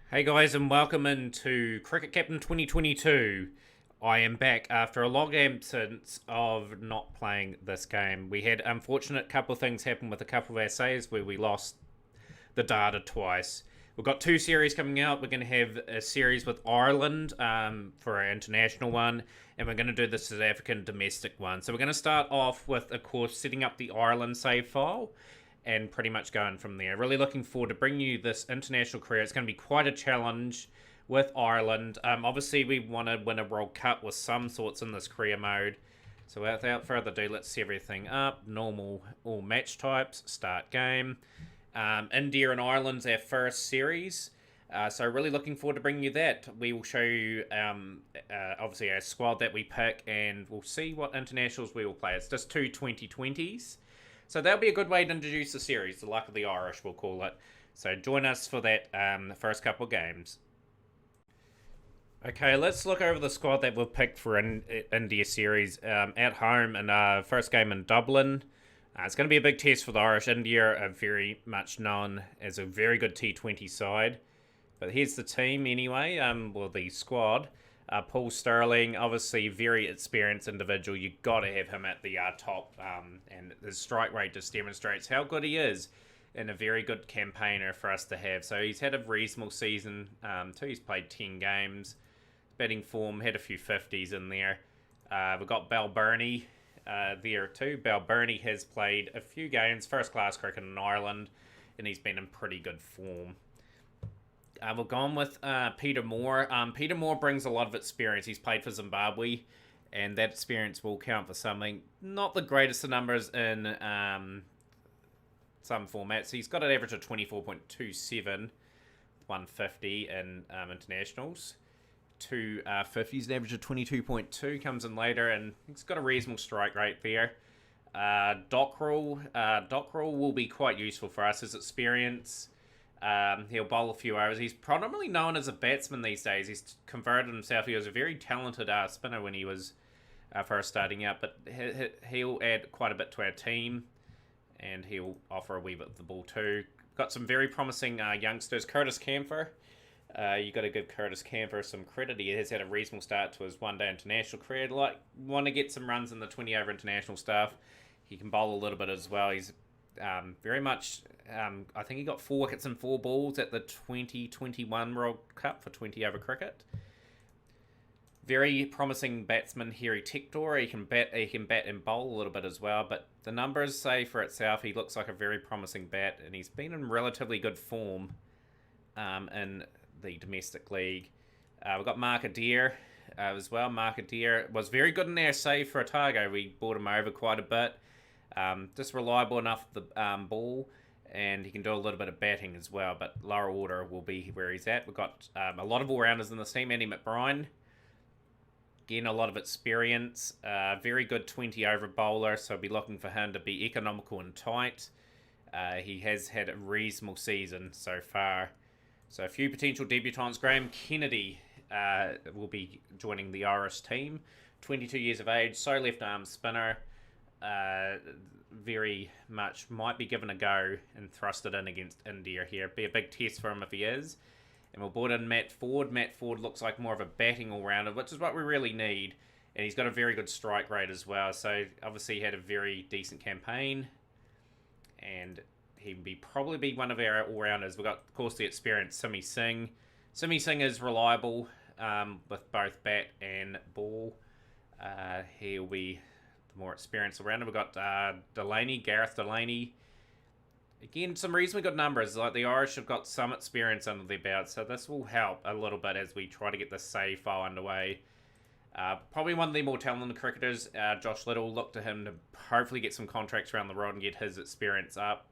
Hey guys, and welcome into Cricket Captain 2022. I am back after a long absence of not playing this game. We had unfortunate couple of things happen with a couple of our saves where we lost the data twice. We've got two series coming out. We're going to have a series with Ireland for our international one, and we're going to do the South African domestic one. So we're going to start off with, of course, setting up the Ireland save file and pretty much going from there. Really looking forward to bringing you this international career. It's going to be quite a challenge with Ireland. Obviously, we want to win a World Cup with some sorts in this career mode. So without further ado, let's see everything up. Normal, all match types, start game. India and Ireland's our first series. So really looking forward to bringing you that. We will show you obviously our squad that we pick, and we'll see what internationals we will play. It's just two 2020s. So that'll be a good way to introduce the series, the luck of the Irish, we'll call it. So join us for that the first couple of games. Okay, let's look over the squad that we've picked for India series at home in first game in Dublin. It's going to be a big test for the Irish. India are very much known as a very good T20 side. But here's the team anyway, the squad. Paul Sterling, obviously very experienced individual. You've got to have him at the top. And his strike rate just demonstrates how good he is and a very good campaigner for us to have. So he's had a reasonable season too. He's played 10 games. Batting form, had a few 50s in there. We've got Balbirnie there too. Balbirnie has played a few games, first class cricket in Ireland, and he's been in pretty good form. We've gone with Peter Moore. Peter Moore brings a lot of experience. He's played for Zimbabwe, and that experience will count for something. Not the greatest of numbers in some formats. He's got an average of 24.27, 150 in internationals. Two 50s, an average of 22.2 comes in later, and he's got a reasonable strike rate there. Dockrell will be quite useful for us. His experience. He'll bowl a few overs. He's predominantly known as a batsman these days. He's converted himself. He was a very talented spinner when he was first starting out, but he'll add quite a bit to our team, and he'll offer a wee bit of the ball too. Got some very promising youngsters. Curtis Camphor. You got to give Curtis Camphor some credit. He has had a reasonable start to his one-day international career. Want to get some runs in the 20-over international stuff. He can bowl a little bit as well. He's very much. I think he got 4 wickets and 4 balls at the 2021 World Cup for 20-over cricket. Very promising batsman, Harry Tector. He can bat and bowl a little bit as well, but the numbers say for itself he looks like a very promising bat, and he's been in relatively good form in the domestic league. We've got Mark Adair as well. Mark Adair was very good in our save for Otago. We brought him over quite a bit. Just reliable enough the ball, and he can do a little bit of batting as well, but lower order will be where he's at. We've got a lot of all-rounders in the team. Andy McBride, again, a lot of experience. Very good 20-over bowler, so I'll be looking for him to be economical and tight. He has had a reasonable season so far. So a few potential debutants. Graham Kennedy will be joining the Irish team. 22 years of age, so left-arm spinner. Very much might be given a go and thrusted in against India here. Be a big test for him if he is. And we'll board in Matt Ford. Matt Ford looks like more of a batting all-rounder, which is what we really need. And he's got a very good strike rate as well. So obviously he had a very decent campaign. And he'd probably be one of our all-rounders. We've got, of course, the experienced Simi Singh. Simi Singh is reliable with both bat and ball. He'll be more experienced around him. We've got Gareth Delaney. Again, some reasonably good numbers. Like the Irish have got some experience under their belt, so this will help a little bit as we try to get the save file underway. Probably one of the more talented cricketers, Josh Little. Look to him to hopefully get some contracts around the world and get his experience up.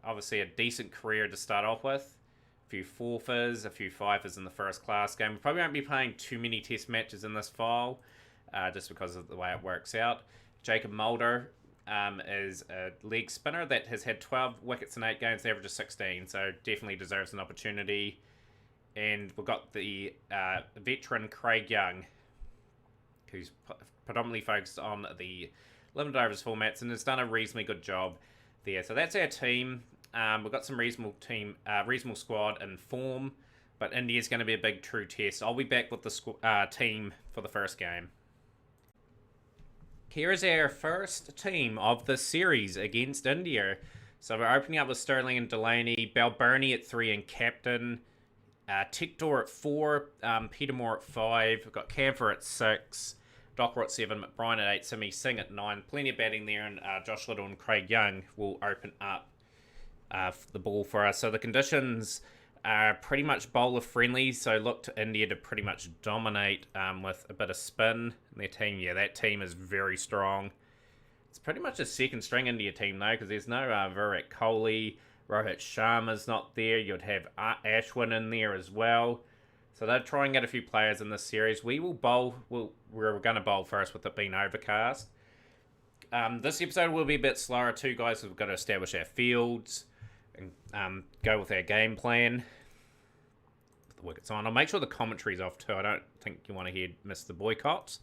Obviously a decent career to start off with. A few fourfers, a few fifers in the first class game. We probably won't be playing too many test matches in this file. Just because of the way it works out. Jacob Mulder is a leg spinner that has had 12 wickets in 8 games, the average of 16, so definitely deserves an opportunity. And we've got the veteran Craig Young, who's predominantly focused on the limited overs formats and has done a reasonably good job there. So that's our team. We've got some reasonable squad in form, but India's going to be a big true test. I'll be back with the team for the first game. Here is our first team of the series against India. So we're opening up with Sterling and Delaney, Balbirnie at 3 and captain, Tector at 4, Peter Moore at 5, we've got Camphor at 6, Docker at 7, McBride at 8, Simi Singh at 9. Plenty of batting there, and Josh Little and Craig Young will open up the ball for us. So the conditions are pretty much bowler friendly, so look to India to pretty much dominate with a bit of spin in their team. Yeah, that team is very strong. It's pretty much a second string India team though, because there's no Virat Kohli, Rohit Sharma's not there. You'd have Ashwin in there as well. So they'll try and get a few players in this series. We will bowl. We're going to bowl first with it being overcast. This episode will be a bit slower too, guys. We've got to establish our fields and go with our game plan. Put the wickets on. I'll make sure the commentary's off too. I don't think you want to hear Mr. Boycott.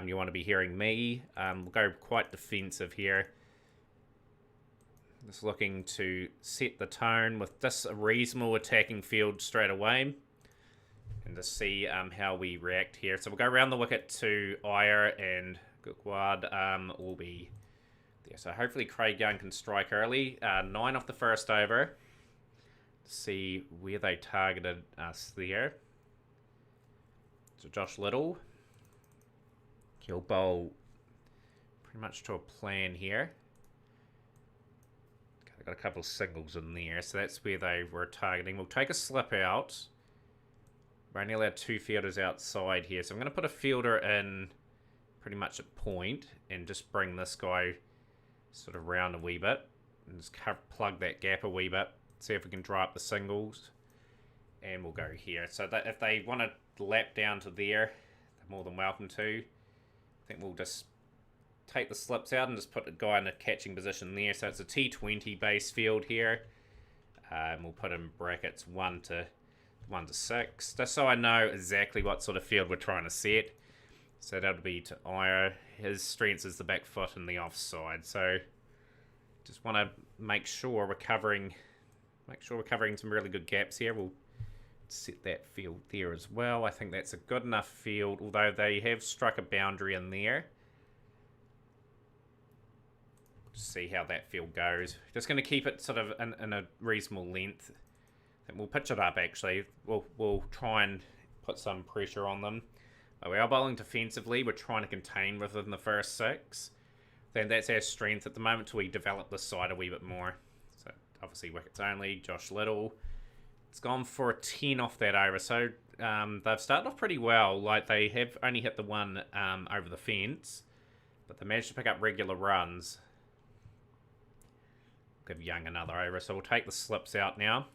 You want to be hearing me. We'll go quite defensive here. Just looking to set the tone with this reasonable attacking field straight away. And to see how we react here. So we'll go around the wicket to Iyer, and Gaikwad will be there. So hopefully Craig Young can strike early. 9 off the first over. See where they targeted us there. So Josh Little. He'll bowl pretty much to a plan here. Got a couple of singles in there, so that's where they were targeting. We'll take a slip out. We're only allowed 2 fielders outside here, so I'm going to put a fielder in pretty much at point and just bring this guy sort of round a wee bit and just plug that gap a wee bit. See if we can dry up the singles, and we'll go here. So that if they want to lap down to there, they're more than welcome to. I think we'll just take the slips out and just put a guy in a catching position there. So it's a T20 base field here. And we'll put in brackets 1 to 6, just so I know exactly what sort of field we're trying to set. So that'll be to Iyer. His strength is the back foot and the offside. So just want to make sure we're covering some really good gaps here. We'll set that field there as well. I think that's a good enough field, although they have struck a boundary in there. See how that field goes. Just going to keep it sort of in a reasonable length. And we'll pitch it up actually. We'll try and put some pressure on them. We are bowling defensively. We're trying to contain within the first 6. Then that's our strength at the moment till we develop this side a wee bit more. So obviously wickets only. Josh Little. It's gone for a 10 off that over. So they've started off pretty well. Like they have only hit the one over the fence. But they managed to pick up regular runs. Give Young another over. So we'll take the slips out now.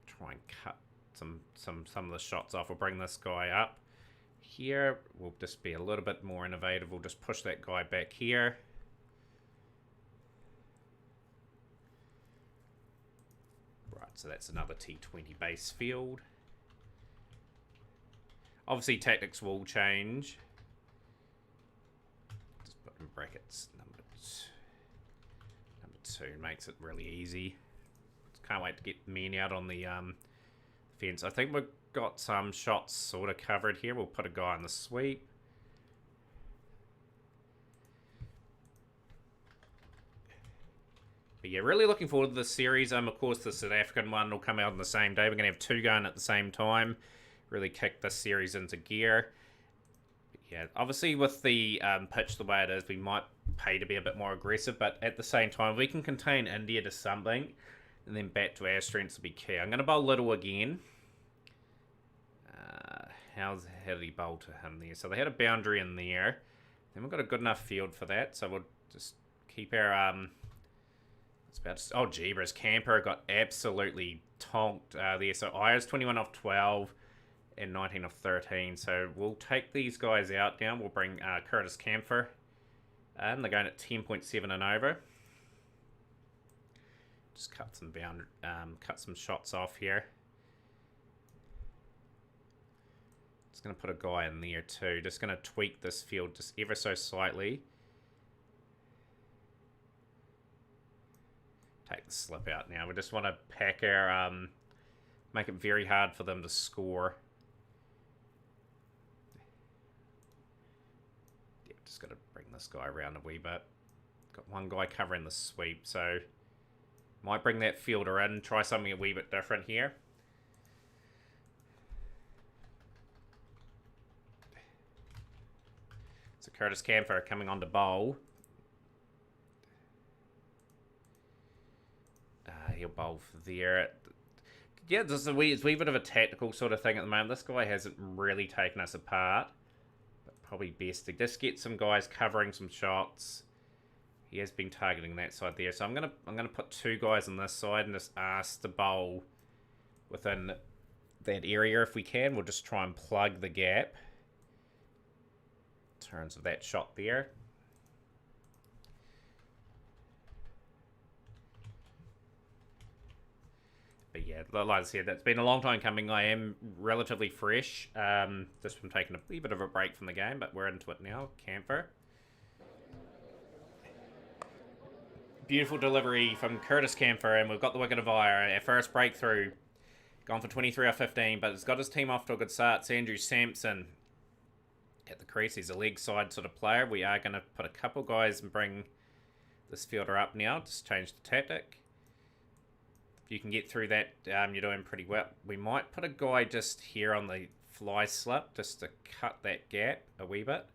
Try and cut some of the shots off. We'll bring this guy up here. We'll just be a little bit more innovative. We'll just push that guy back here. Right, so that's another T20 base field. Obviously tactics will change. Just put in brackets number 2 makes it really easy. Can't wait to get men out on the fence. I think we've got some shots sort of covered here. We'll put a guy on the sweep. But yeah, really looking forward to this series. Of course, the South African one will come out on the same day. We're going to have 2 going at the same time. Really kick this series into gear. But yeah, obviously with the pitch the way it is, we might pay to be a bit more aggressive. But at the same time, we can contain India to something. And then back to our strengths will be key. I'm going to bowl Little again. How did he bowl to him there? So they had a boundary in there. Then we've got a good enough field for that. So we'll just keep our... Jeebers. Camper got absolutely tonked there. So Iyer's 21 off 12 and 19 off 13. So we'll take these guys out now. We'll bring Curtis Camphor. And they're going at 10.7 and over. Just cut some shots off here. Just going to put a guy in there too. Just going to tweak this field just ever so slightly. take the slip out now. We just want to pack our... make it very hard for them to score. Yeah, just got to bring this guy around a wee bit. Got one guy covering the sweep, so... might bring that fielder in, try something a wee bit different here. So Curtis Campher coming on to bowl. He'll bowl for there. Yeah, it's a wee bit of a tactical sort of thing at the moment. This guy hasn't really taken us apart. But probably best to just get some guys covering some shots. He has been targeting that side there. So I'm gonna put two guys on this side and just ask to bowl within that area if we can. We'll just try and plug the gap in terms of that shot there. But yeah, like I said, that's been a long time coming. I am relatively fresh, just from taking a wee bit of a break from the game, but we're into it now. Campher. Beautiful delivery from Curtis Campher, and we've got the wicket of Ire. Our first breakthrough. Gone for 23 off 15, but it's got his team off to a good start. It's Andrew Sampson at the crease. He's a leg side sort of player. We are going to put a couple guys and bring this fielder up now. Just change the tactic. If you can get through that, you're doing pretty well. We might put a guy just here on the fly slip just to cut that gap a wee bit.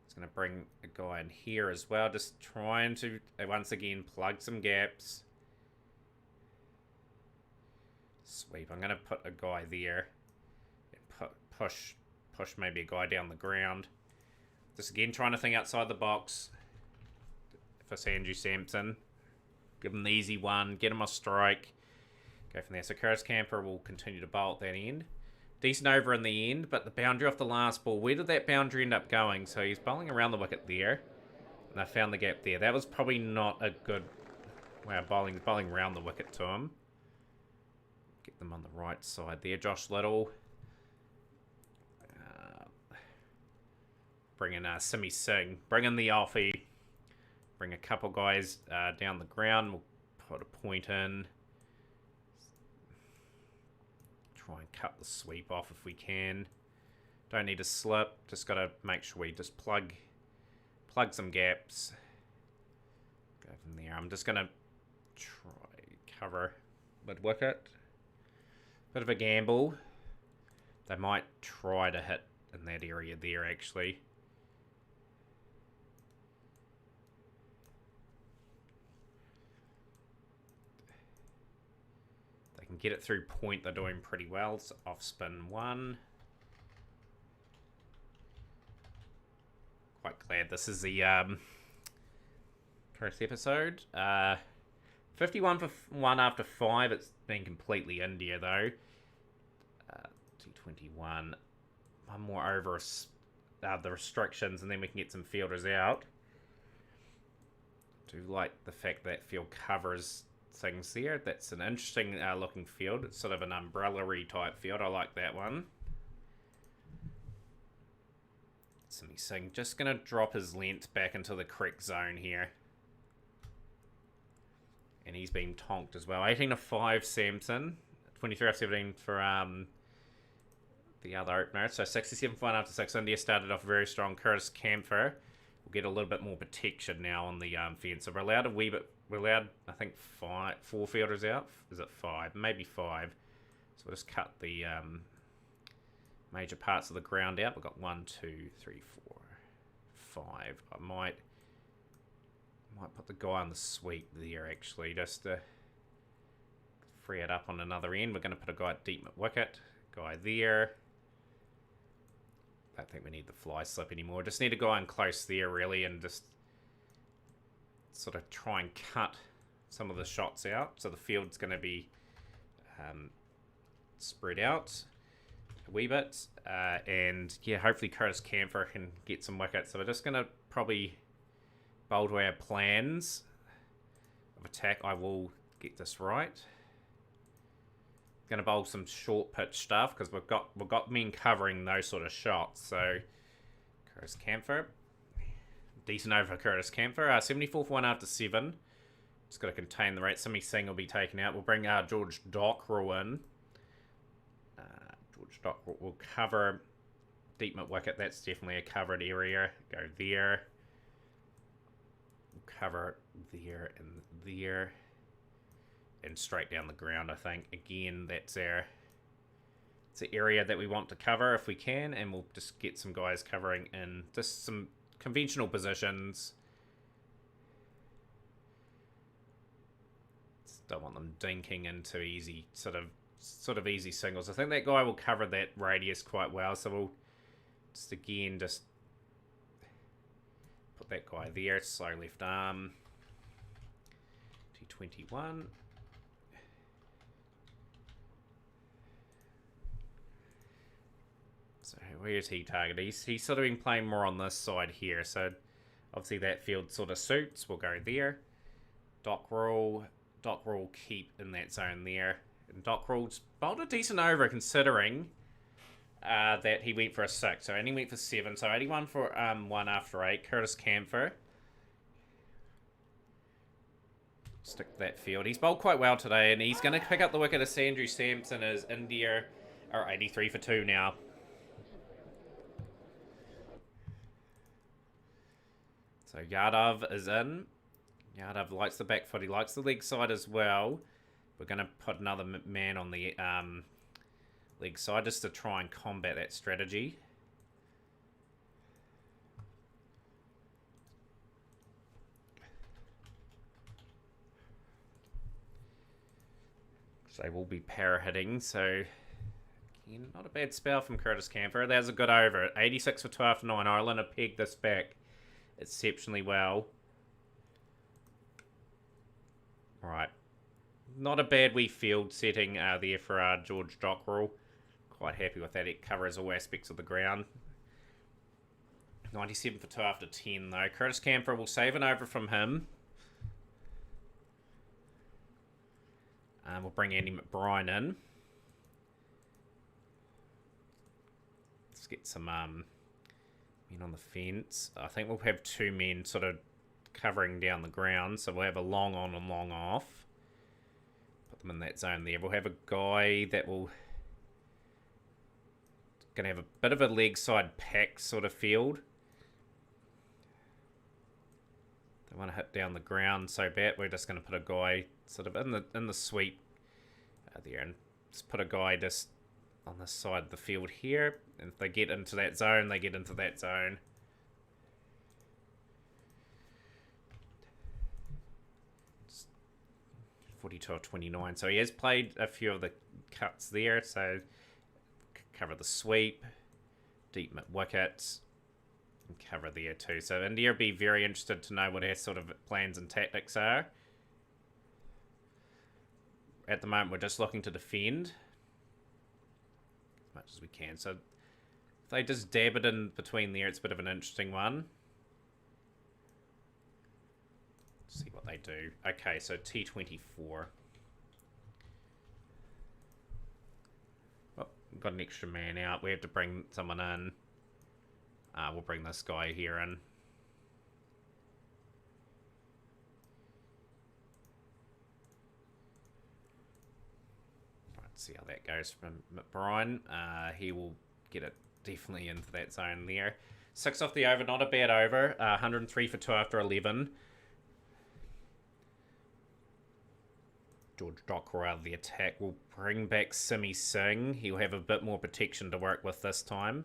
It's going to bring a guy in here as well. Just trying to, once again, plug some gaps. Sweep. I'm going to put a guy there. And push maybe a guy down the ground. Just again, trying to think outside the box. For Andrew Sampson. Give him the easy one. Get him a strike. Go from there. So Curtis Campher will continue to bowl at that end. Decent over in the end, but the boundary off the last ball. Where did that boundary end up going? So he's bowling around the wicket there. And I found the gap there. That was probably not a good... Wow, bowling around the wicket to him. Get them on the right side there. Josh Little. Bring in Simi Singh. Bring in the offie. Bring a couple guys down the ground. We'll put a point in. Try and cut the sweep off if we can. Don't need a slip. Just got to make sure we just plug some gaps. Go from there. I'm just going to try cover mid-wicket. Bit of a gamble. They might try to hit in that area there, actually. Can get it through point, they're doing pretty well. It's off spin one. Quite glad this is the first episode. 51 for 1 after 5. It's been completely India though. T21. One more over the restrictions, and then we can get some fielders out. Do like the fact that field covers things there. That's an interesting looking field. It's sort of an umbrella-y type field. I like that one. Simi Singh just going to drop his length back into the correct zone here. And he's been tonked as well. 18 to 5 Sampson. 23 off 17 for the other opener. So 67 for 1 after 6. India started off very strong. Curtis Campher will get a little bit more protection now on the fence. So we're allowed a wee bit. We're allowed, I think, 4 fielders out. Is it 5? Maybe 5. So we'll just cut the major parts of the ground out. We've got 1, 2, 3, 4, 5. I might put the guy on the sweep there, actually, just to free it up on another end. We're going to put a guy at deep mid-wicket. Guy there. Don't think we need the fly slip anymore. Just need a guy in close there, really, and just sort of try and cut some of the shots out. So the field's going to be spread out a wee bit. And yeah, hopefully Curtis Campher can get some wickets. So we're just going to probably bowl to our plans of attack. I will get this right. Going to bowl some short pitch stuff because we've got men covering those sort of shots. So Curtis Campher. Decent over for Curtis Campher. 74 for 1 after 7. Just got to contain the rate. Simi Singh will be taken out. We'll bring George Dockrell in. George Dockrell will cover deep mid wicket. That's definitely a covered area. Go there. We'll cover there and there. And straight down the ground, I think. Again, that's our... It's the area that we want to cover if we can, and we'll just get some guys covering in just some conventional positions. Just don't want them dinking into easy sort of easy singles. I think that guy will cover that radius quite well, so we'll just again just put that guy there. Slow left arm. T21. So where's he targeted? He's sort of been playing more on this side here. So obviously that field sort of suits. We'll go there. Dockrell keep in that zone there. And Dockrell's bowled a decent over considering that he went for a 6. So only went for 7. So 81 for 1 after 8. Curtis Camphor. Stick to that field. He's bowled quite well today, and he's going to pick up the wicket as Sanju Samson as India are 83 for 2 now. So Yadav is in. Yadav likes the back foot. He likes the leg side as well. We're going to put another man on the leg side just to try and combat that strategy. So they will be para hitting. So again, not a bad spell from Curtis Camphor. That was a good over. 86 for 12 to 9. Ireland have pegged this back exceptionally well. Right. Not a bad wee field setting there for George Dockrell. Quite happy with that. It covers all aspects of the ground. 97 for 2 after 10 though. Curtis Camphor will save an over from him. We'll bring Andy McBride in. Let's get some men on the fence. I think we'll have 2 men sort of covering down the ground. So we'll have a long on and long off. Put them in that zone there. We'll have a guy that will... Going to have a bit of a leg side pack sort of field. They want to hit down the ground so bad. We're just going to put a guy sort of in the sweep there, and just put a guy just on this side of the field here. And if they get into that zone, they get into that zone. It's 42 or 29. So he has played a few of the cuts there. So cover the sweep, deep mid wickets, and cover there too. So India will be very interested to know what our sort of plans and tactics are. At the moment, we're just looking to defend as much as we can. So if they just dab it in between there, it's a bit of an interesting one. Let's see what they do. Okay, so T24. Oh, we've got an extra man out. We have to bring someone in. We'll bring this guy here in. See how that goes from McBride. He will get it definitely into that zone there. 6 off the over, not a bad over. 103 for 2 after 11. George Dockrell out of the attack will bring back Simi Singh. He'll have a bit more protection to work with this time.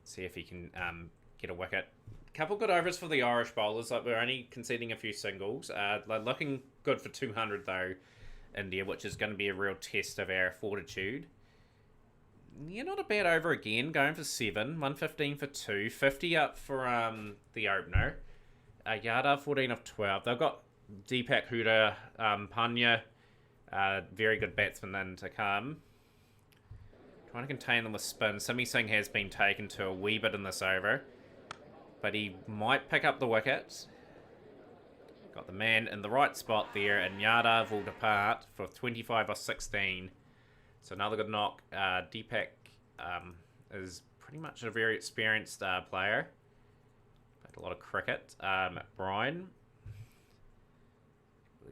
See if he can get a wicket. Couple good overs for the Irish bowlers. Like, we're only conceding a few singles. Looking good for 200 though. India, which is going to be a real test of our fortitude. Yeah, not a bad over again, going for 7, 115 for 2, 50 up for the opener. Yadav 14 of 12. They've got Deepak Huda, Panya, very good batsmen in to come. Trying to contain them with spin. Simi Singh has been taken to a wee bit in this over, but he might pick up the wicket. Got the man in the right spot there, and Yadav will depart for 25 or 16. So another good knock. Deepak is pretty much a very experienced player. Played a lot of cricket. McBride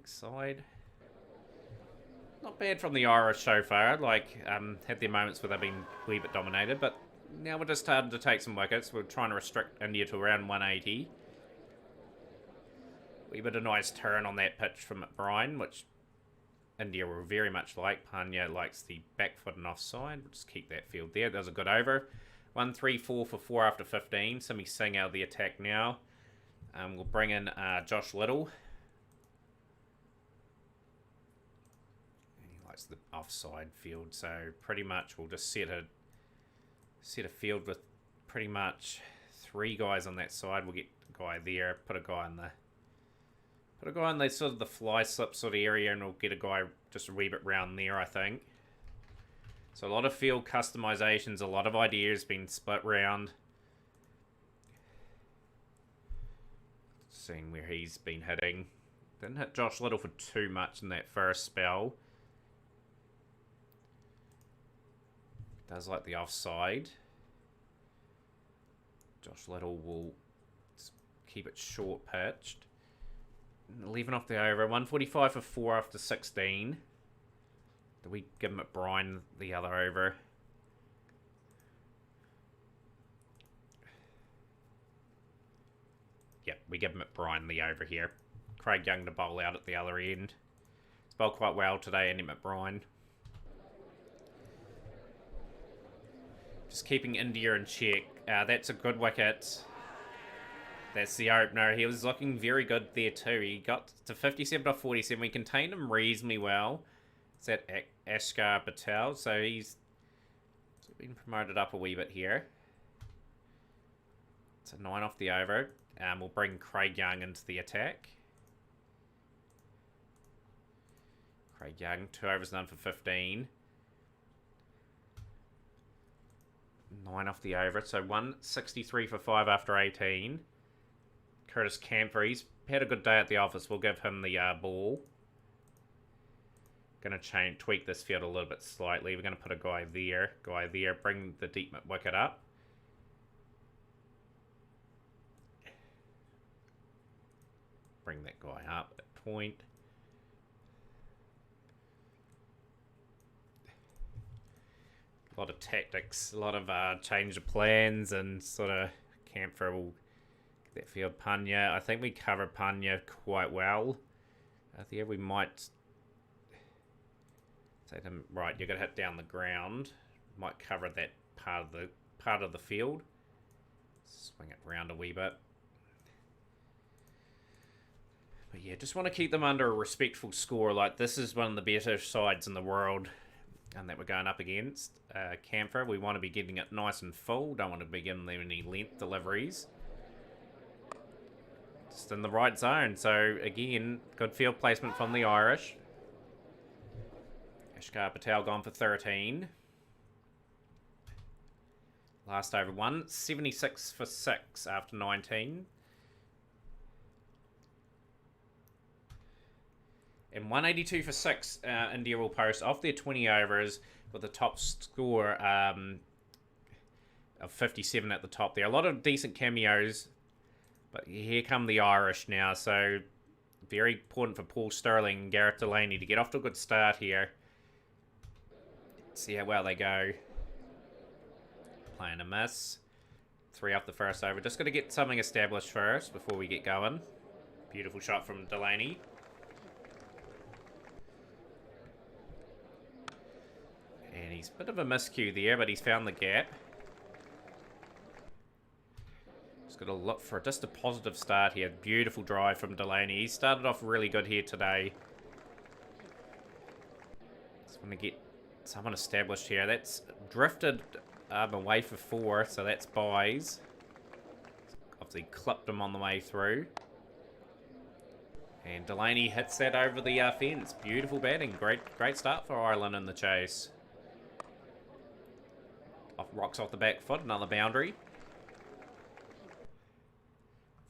side. Not bad from the Irish so far. Like, had their moments where they've been a wee bit dominated, but now we're just starting to take some wickets. We're trying to restrict India to around 180. Wee bit of nice turn on that pitch from McBride, which India will very much like. Pandya likes the back foot and offside. We'll just keep that field there. That was a good over. 1-3-4 for 4 after 15. Simi Singh out of the attack now. We'll bring in Josh Little. He likes the offside field, so pretty much we'll just set a field with pretty much 3 guys on that side. We'll get a guy there, put a guy in the sort of the fly slip sort of area, and we'll get a guy just a wee bit round there, I think. So a lot of field customizations, a lot of ideas being split round. Seeing where he's been hitting. Didn't hit Josh Little for too much in that first spell. Does like the offside. Josh Little will keep it short pitched. 11 off the over. 145 for 4 after 16. Do we give McBride the other over? Yep, we give McBride the over here. Craig Young to bowl out at the other end. He's bowled quite well today, Andy McBride. Just keeping India in check. That's a good wicket. That's the opener. He was looking very good there too. He got to 57 off 47. We contained him reasonably well. It's that Ashkar Patel. So he's been promoted up a wee bit here. It's a 9 off the over. We'll bring Craig Young into the attack. Craig Young, 2 overs, none for 15. 9 off the over. So 163 for 5 after 18. Curtis Camphor, he's had a good day at the office. We'll give him the ball. Going to tweak this field a little bit slightly. We're going to put a guy there, bring the deep wicket up. Bring that guy up at point. A lot of tactics, a lot of change of plans, and sort of Camphor will get that field. Pandya, I think we covered Pandya quite well. There we might say to him, right, you're going to hit down the ground. Might cover that part of the field. Swing it round a wee bit. But yeah, just want to keep them under a respectful score. Like, this is one of the better sides in the world and that we're going up against. Camphor, we want to be getting it nice and full. Don't want to be giving them any length deliveries. Just in the right zone. So, again, good field placement from the Irish. Ashkar Patel gone for 13. Last over 176 for 6 after 19. And 182 for 6, India will post off their 20 overs with a top score of 57 at the top there. A lot of decent cameos, but here come the Irish now. So very important for Paul Stirling and Gareth Delaney to get off to a good start here. See how well they go. Playing a miss. 3 off the first over. Just got to get something established first before we get going. Beautiful shot from Delaney. And he's a bit of a miscue there, but he's found the gap. Just got to look for just a positive start here. Beautiful drive from Delaney. He started off really good here today. Just want to get someone established here. That's drifted away for 4, so that's buys. Obviously clipped him on the way through. And Delaney hits that over the fence. Beautiful batting. Great start for Ireland in the chase. Rocks off the back foot, another boundary.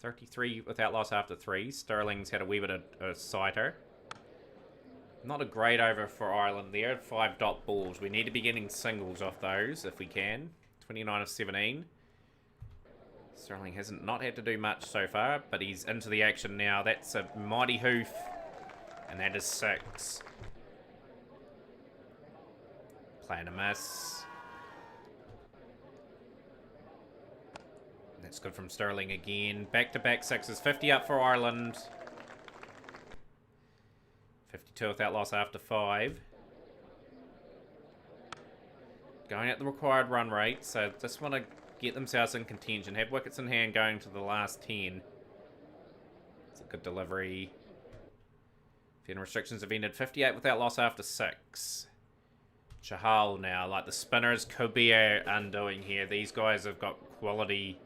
33 without loss after 3. Stirling's had a wee bit of a sighter. Not a great over for Ireland there. 5 dot balls. We need to be getting singles off those if we can. 29 of 17. Stirling hasn't not had to do much so far, but he's into the action now. That's a mighty hoof. And that is 6. Playing a miss. That's good from Sterling again. Back-to-back 6s. 50 up for Ireland. 52 without loss after 5. Going at the required run rate, so just want to get themselves in contention. Have wickets in hand going to the last 10. It's a good delivery. 10 restrictions have ended. 58 without loss after 6. Chahal now, like the spinners could be undoing here. These guys have got quality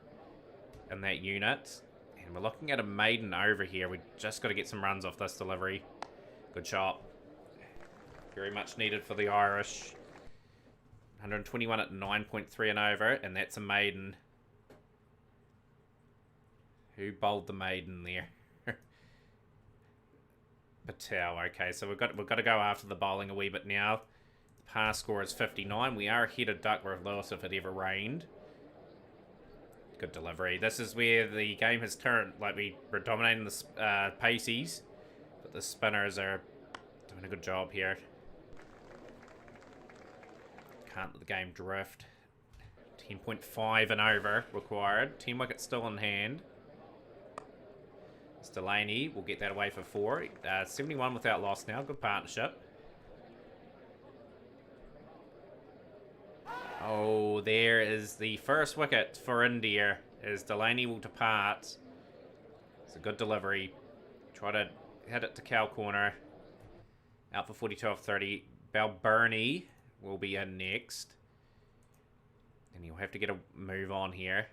in that unit. And we're looking at a maiden over here. We just got to get some runs off this delivery. Good shot. Very much needed for the Irish. 121 at 9.3 and over, and that's a maiden. Who bowled the maiden there? Patel. Okay, so we've got to go after the bowling a wee bit now. The pass score is 59. We are ahead of Duckworth Lewis if it ever rained. Good delivery. This is where the game has turned. Like, we're dominating the paces, but the spinners are doing a good job here. Can't let the game drift. 10.5 and over required. 10 wickets still in hand. It's Delaney will get that away for 4. 71 without loss now. Good partnership. Oh, there is the first wicket for India as Delaney will depart. It's a good delivery. Try to hit it to cow corner. Out for 42 off 30. Balbirnie will be in next. And you'll have to get a move on here.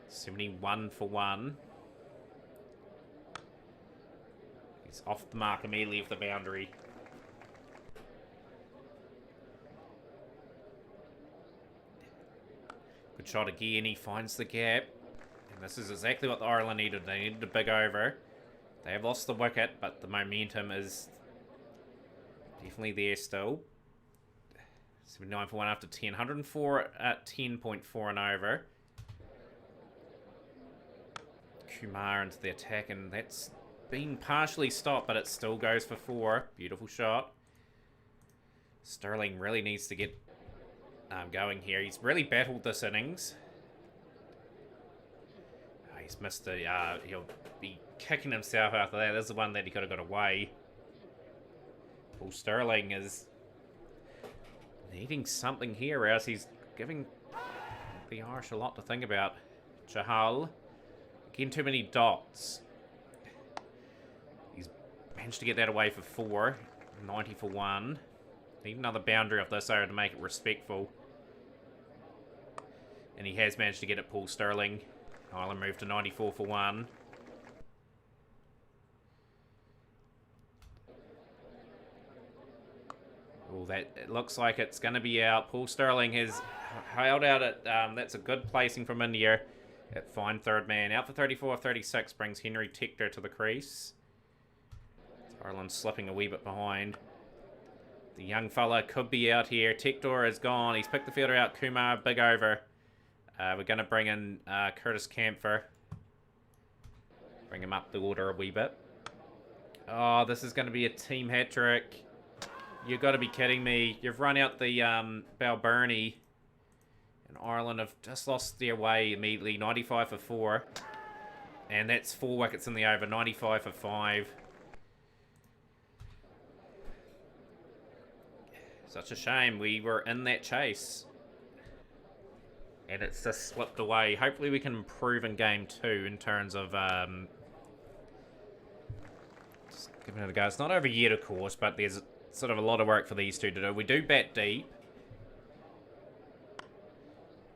71 for 1. He's off the mark immediately of the boundary. Good shot again. He finds the gap. And this is exactly what the Ireland needed. They needed a big over. They have lost the wicket, but the momentum is definitely there still. 79 for 1 after 10. 104 at 10.4 and over. Kumar into the attack, and that's been partially stopped, but it still goes for 4. Beautiful shot. Sterling really needs to get going here. He's really battled this innings. He's missed a... he'll be kicking himself after that. This is the one that he could have got away. Paul Sterling is needing something here, or else he's giving the Irish a lot to think about. Chahal. Again, too many dots. He's managed to get that away for 4. 90 for 1. Need another boundary off this over to make it respectful. And he has managed to get it, Paul Sterling. Ireland moved to 94 for 1. Oh, it looks like it's going to be out. Paul Sterling has held out at... that's a good placing from India at fine third man. Out for 34, 36 brings Henry Tector to the crease. Ireland slipping a wee bit behind. The young fella could be out here. Tector is gone. He's picked the fielder out. Kumar, big over. We're going to bring in Curtis Campher. Bring him up the order a wee bit. Oh, this is going to be a team hat-trick. You've got to be kidding me. You've run out the Balbirnie. And Ireland have just lost their way immediately. 95 for 4. And that's 4 wickets in the over. 95 for 5. Such a shame. We were in that chase. And it's just slipped away. Hopefully we can improve in game 2 in terms of... just giving it a go. It's not over yet, of course, but there's sort of a lot of work for these two to do. We do bat deep.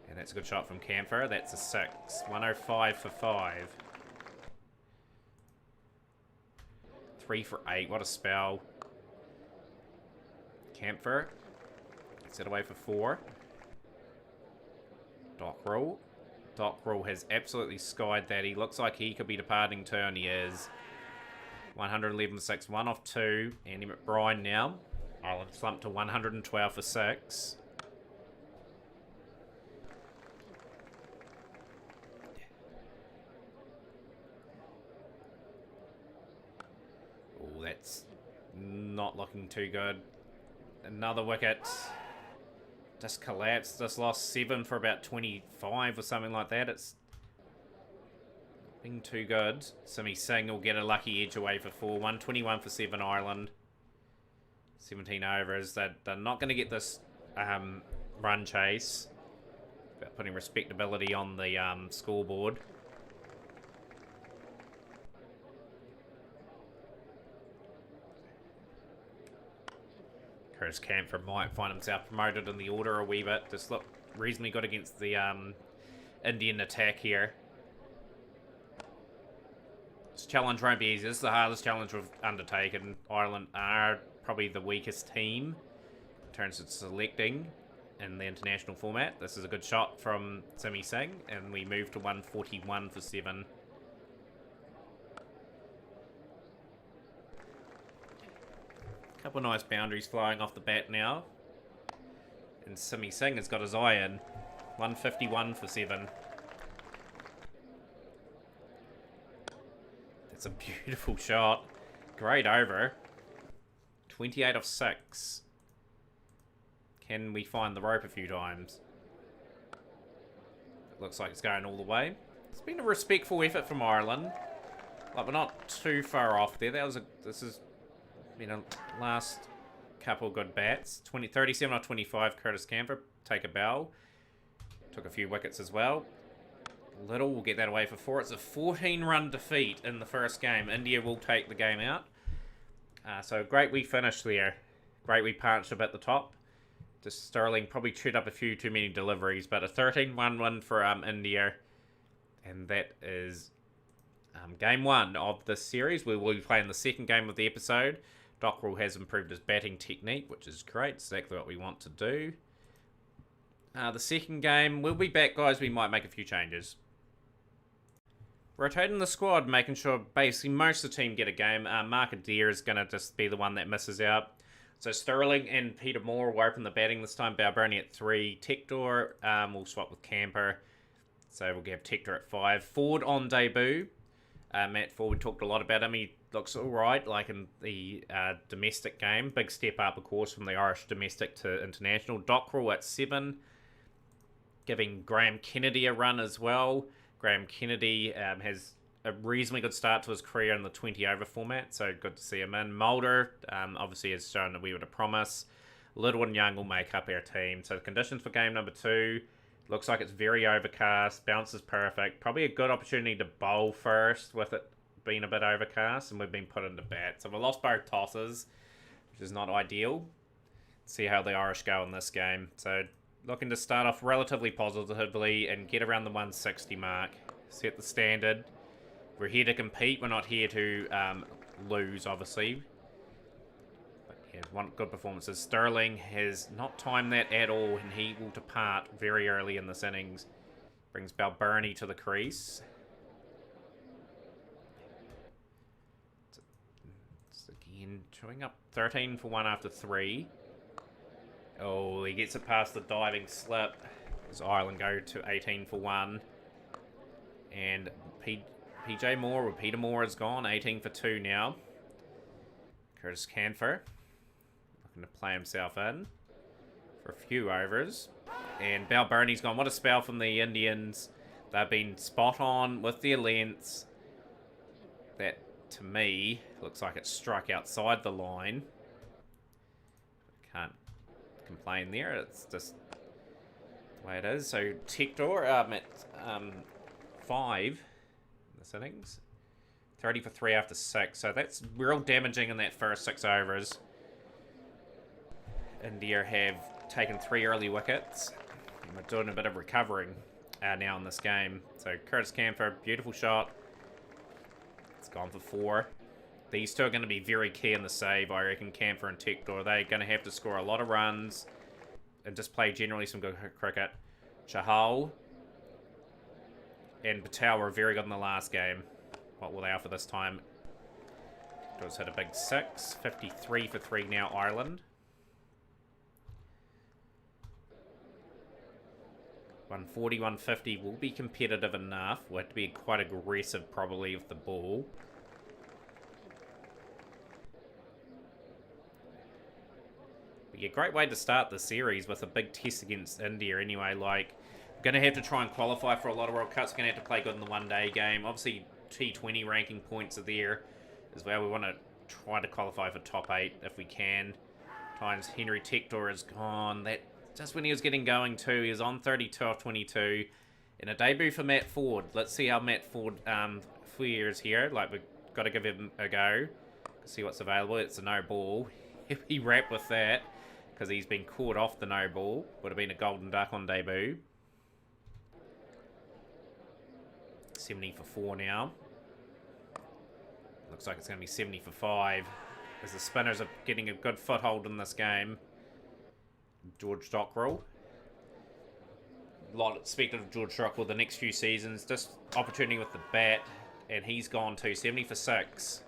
And that's a good shot from Campher. That's a 6. 105 for 5. 3 for 8. What a spell. Campher gets it away for 4. Dockrell. Dockrell has absolutely skied that. He looks like he could be departing turn. He is. 111 for 6. 1 off 2. Andy McBride now. Ireland slumped to 112 for 6. that's not looking too good. Another wicket. Just collapsed. Just lost 7 for about 25 or something like that. It's being too good. Simi Singh will get a lucky edge away for 4. 121 for 7 Ireland. 17 overs. They're not going to get this run chase. About putting respectability on the scoreboard. Curtis Campher might find himself promoted in the order a wee bit. Just look reasonably good against the Indian attack here. This challenge won't be easy. This is the hardest challenge we've undertaken. Ireland are probably the weakest team in terms of selecting in the international format. This is a good shot from Simi Singh, and we move to 141 for 7. Couple of nice boundaries flying off the bat now. And Simi Singh has got his eye in. 151 for 7. That's a beautiful shot. Great over. 28 off 6. Can we find the rope a few times? It looks like it's going all the way. It's been a respectful effort from Ireland. Like, we're not too far off there. This is, you know, last couple good bats. 37 off 25, Curtis Campher. Take a bow. Took a few wickets as well. Little will get that away for 4. It's a 14-run defeat in the first game. India will take the game out. So great wee finish there. Great wee partnership at the top. Just Sterling probably chewed up a few too many deliveries, but a 13-1 win for India. And that is game 1 of this series. We will be playing the second game of the episode. Dockrell has improved his batting technique, which is great. It's exactly what we want to do. The second game, we'll be back, guys. We might make a few changes. Rotating the squad, making sure basically most of the team get a game. Mark Adair is going to just be the one that misses out. So Sterling and Peter Moore will open the batting this time. Balbirnie at 3. Tector will swap with Camper. So we'll have Tector at 5. Ford on debut. Matt Ford, we talked a lot about him. He looks alright, like in the domestic game. Big step up, of course, from the Irish domestic to international. Dockrell at 7. Giving Graham Kennedy a run as well. Graham Kennedy has a reasonably good start to his career in the 20-over format, so good to see him in. Mulder obviously has shown that we were to promise. Little and Young will make up our team. So the conditions for game number 2, looks like it's very overcast. Bounce is perfect. Probably a good opportunity to bowl first with it being a bit overcast, and we've been put into bat. So we lost both tosses, which is not ideal. See how the Irish go in this game. So looking to start off relatively positively and get around the 160 mark. Set the standard. We're here to compete. We're not here to lose, obviously. But yeah, one good performances. Sterling has not timed that at all, and he will depart very early in this innings. Brings Balbirnie to the crease. It's again showing up 13 for 1 after 3. Oh, he gets it past the diving slip. As Ireland go to 18 for 1. And PJ Moore, or Peter Moore, is gone. 18 for 2 now. Curtis Campher looking to play himself in for a few overs. And Balbirnie's gone. What a spell from the Indians. They've been spot on with their lengths. That, to me, looks like it struck outside the line. Can't complain there. It's just the way it is. So Tector at 5 in this innings. 30 for 3 after 6. So that's real damaging in that first 6 overs. India have taken 3 early wickets. And we're doing a bit of recovering now in this game. So Curtis Campher, beautiful shot. It's gone for 4. These two are going to be very key in the save, I reckon. Campher and Tector. They're going to have to score a lot of runs and just play generally some good cricket. Chahal and Patel were very good in the last game. What will they offer this time? Does hit a big 6. 53 for 3 now, Ireland. 140, 150 will be competitive enough. We'll have to be quite aggressive, probably, with the ball. But yeah, great way to start the series with a big test against India anyway. Like, we're going to have to try and qualify for a lot of World Cups. We're going to have to play good in the one-day game. Obviously, T20 ranking points are there as well. We want to try to qualify for top 8 if we can. Times Henry Tector is gone. That just when he was getting going too. He was on 32 off 22. In a debut for Matt Ford. Let's see how Matt Ford fares here. Like, we've got to give him a go. See what's available. It's a no ball. He wrapped with that because he's been caught off the no ball. Would have been a golden duck on debut. 70 for 4 now. Looks like it's going to be 70 for 5 as the spinners are getting a good foothold in this game. George Dockrell. A lot expected of George Dockrell the next few seasons. Just opportunity with the bat, and he's gone too. 70 for 6.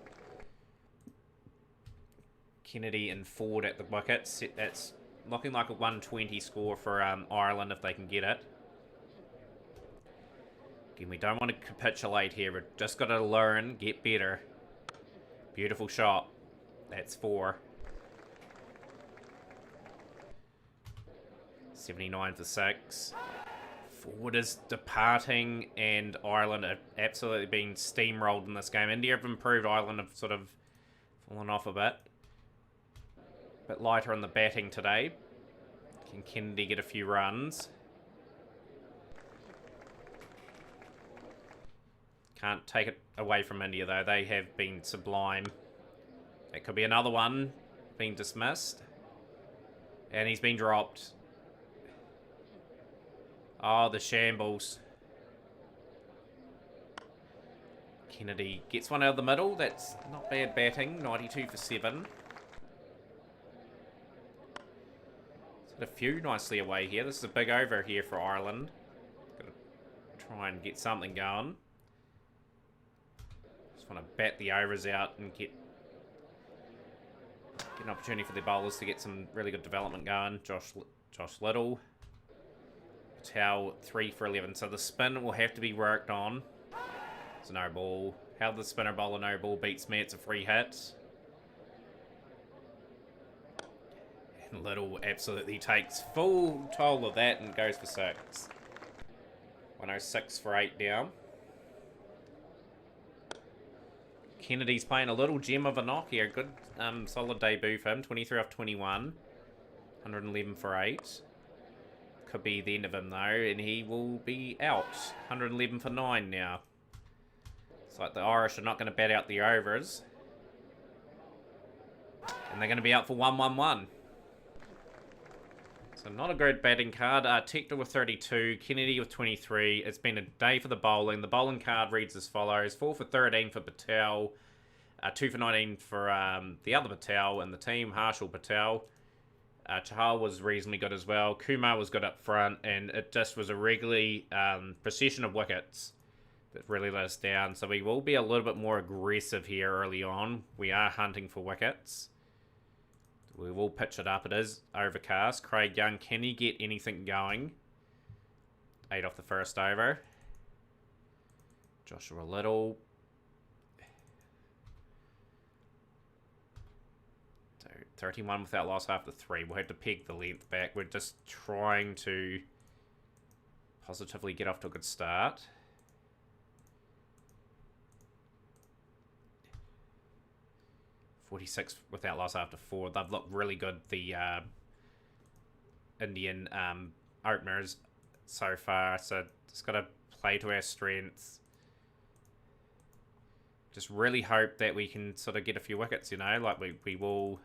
Kennedy and Ford at the wickets. That's looking like a 120 score for Ireland if they can get it. Again, we don't want to capitulate here. We've just got to learn, get better. Beautiful shot. That's 4. 79 for 6. Ford is departing, and Ireland have absolutely been steamrolled in this game. India have improved. Ireland have sort of fallen off a bit. Bit lighter on the batting today. Can Kennedy get a few runs? Can't take it away from India, though. They have been sublime. It could be another one being dismissed. And he's been dropped. Oh, the shambles. Kennedy gets one out of the middle. That's not bad batting. 92 for 7. A few nicely away here. This is a big over here for Ireland. Got to try and get something going. Just want to bat the overs out and get an opportunity for the bowlers to get some really good development going. Josh Little. Patel 3 for 11. So the spin will have to be worked on. It's a no ball. How the spinner bowler no ball beats me? It's a free hit. Little absolutely takes full toll of that and goes for 6. 106 for 8 down. Kennedy's playing a little gem of a knock here. Good solid debut for him. 23 off 21. 111 for 8. Could be the end of him though, and he will be out. 111 for 9 now. It's like the Irish are not going to bat out the overs. And they're going to be out for 1-1-1. So not a great batting card. Tector with 32, Kennedy with 23. It's been a day for the bowling. The bowling card reads as follows. 4 for 13 for Patel. 2 for 19 for the other Patel and the team, Harshal Patel. Chahal was reasonably good as well. Kumar was good up front, and it just was a regularly procession of wickets that really let us down. So we will be a little bit more aggressive here early on. We are hunting for wickets. We will pitch it up. It is overcast. Craig Young, can he get anything going? 8 off the first over. Joshua Little. 31 without loss after 3. We'll have to peg the length back. We're just trying to positively get off to a good start. .46 without loss after 4. They've looked really good, the Indian openers so far. So just got to play to our strengths. Just really hope that we can sort of get a few wickets, you know. Like we will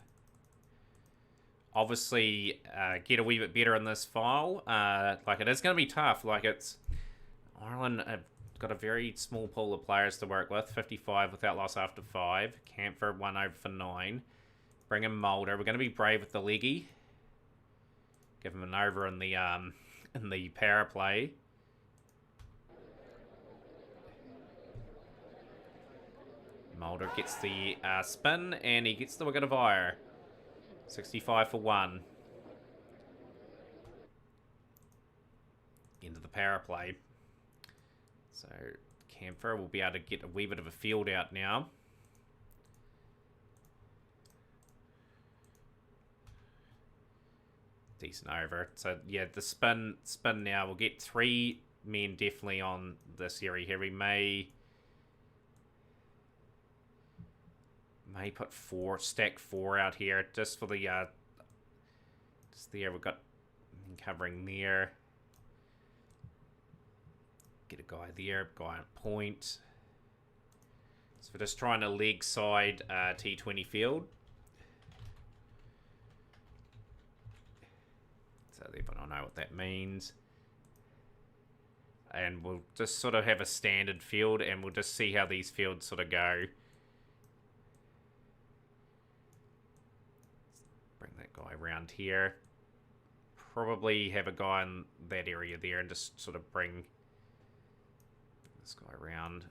obviously get a wee bit better in this file. Like it is going to be tough. Like it's Ireland have got a very small pool of players to work with. 55 without loss after 5. Camphor 1 over for 9. Bring in Mulder. We're going to be brave with the leggy. Give him an over in the power play. Mulder gets the spin and he gets the wicket of ire. 65 for 1. Into the power play. So Camphor will be able to get a wee bit of a field out now. decent over. So yeah, the spin now. We'll get 3 men definitely on this area here. We may put 4, stack 4 out here just for the just there. We've got covering there. Get a guy there, guy on point. So we're just trying to leg side T20 field. So everyone will know what that means. And we'll just sort of have a standard field, and we'll just see how these fields sort of go. Bring that guy around here. Probably have a guy in that area there and just sort of bring this guy around.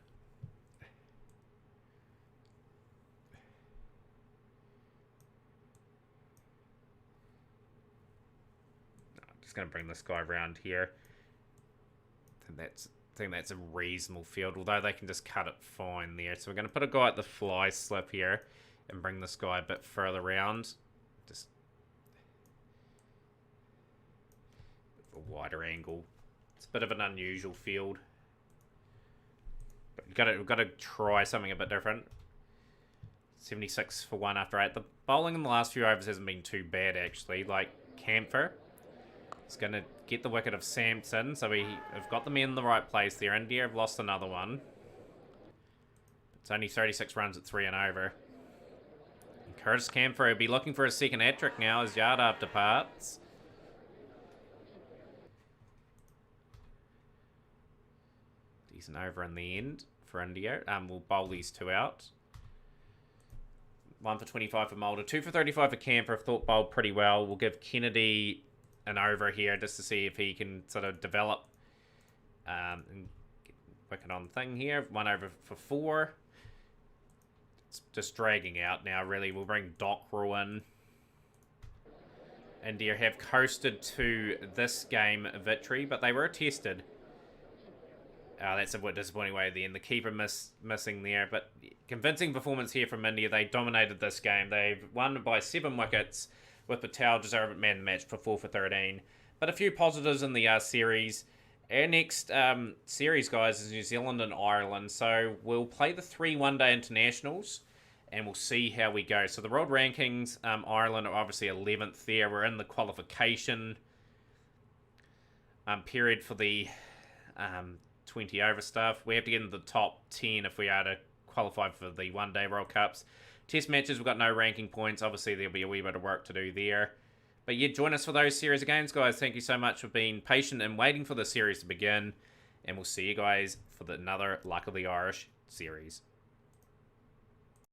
Going to bring this guy around here. I think that's a reasonable field, although they can just cut it fine there. So we're going to put a guy at the fly slip here and bring this guy a bit further around. Just a wider angle. It's a bit of an unusual field, but we've got to try something a bit different. 76 for 1 after 8. The bowling in the last few overs hasn't been too bad actually. Like Camphor. It's going to get the wicket of Sampson. So we have got them in the right place there. India have lost another one. It's only 36 runs at 3 and over. And Curtis Camphor will be looking for a second hat-trick now as Yadav departs. Decent over in the end for India. We'll bowl these 2 out. 1 for 25 for Mulder. 2 for 35 for Camphor. Thought bowled pretty well. We'll give Kennedy an over here just to see if he can sort of develop and get wicket on thing here. 1 over for 4. It's just dragging out now really. We'll bring Dockrell in. India have coasted to this game victory, but they were tested. That's a bit disappointing way at the end. The keeper missing there, but convincing performance here from India. They dominated this game. They've won by 7 wickets, with Patel deserved man of the match for 4 for 13. But a few positives in the series. Our next series, guys, is New Zealand and Ireland. So we'll play the 3 one-day internationals, and we'll see how we go. So the world rankings, Ireland are obviously 11th there. We're in the qualification period for the 20 over stuff. We have to get into the top 10 if we are to qualify for the one-day World Cups. Test matches, we've got no ranking points. Obviously, there'll be a wee bit of work to do there. But yeah, join us for those series of games, guys. Thank you so much for being patient and waiting for the series to begin. And we'll see you guys for another Luck of the Irish series.